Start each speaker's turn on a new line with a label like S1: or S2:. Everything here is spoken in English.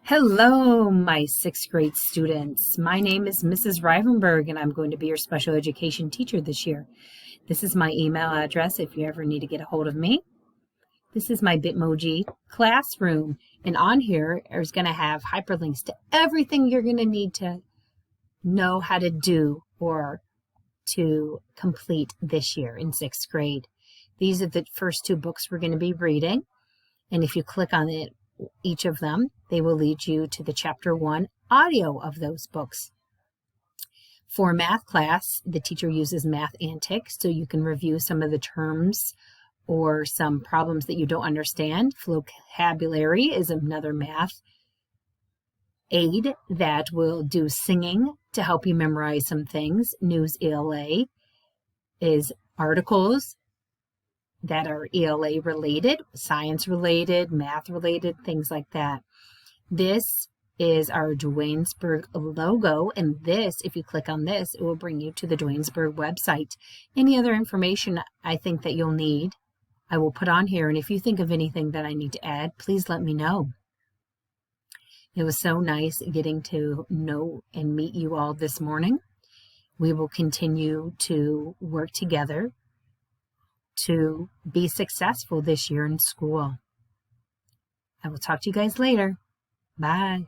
S1: Hello, my sixth grade students. My name is Mrs. Rivenberg, and I'm going to be your special education teacher this year. This is my email address if you ever need to get a hold of me. This is my Bitmoji classroom, and on here is going to have hyperlinks to everything you're going to need to know how to do or to complete this year in sixth grade. These are the first two books we're going to be reading, and if you click on each of them, they will lead you to the chapter 1 audio of those books. For math class, the teacher uses Math Antics, so you can review some of the terms or some problems that you don't understand. Vocabulary is another math aid that will do singing to help you memorize some things. News ELA is articles that are ELA related, science related, math related, things like that. This is our Duanesburg logo, and this, if you click on this, it will bring you to the Duanesburg website. Any other information I think that you'll need, I will put on here, and if you think of anything that I need to add, please let me know. It was so nice getting to know and meet you all this morning. We will continue to work together to be successful this year in school. I will talk to you guys later. Bye.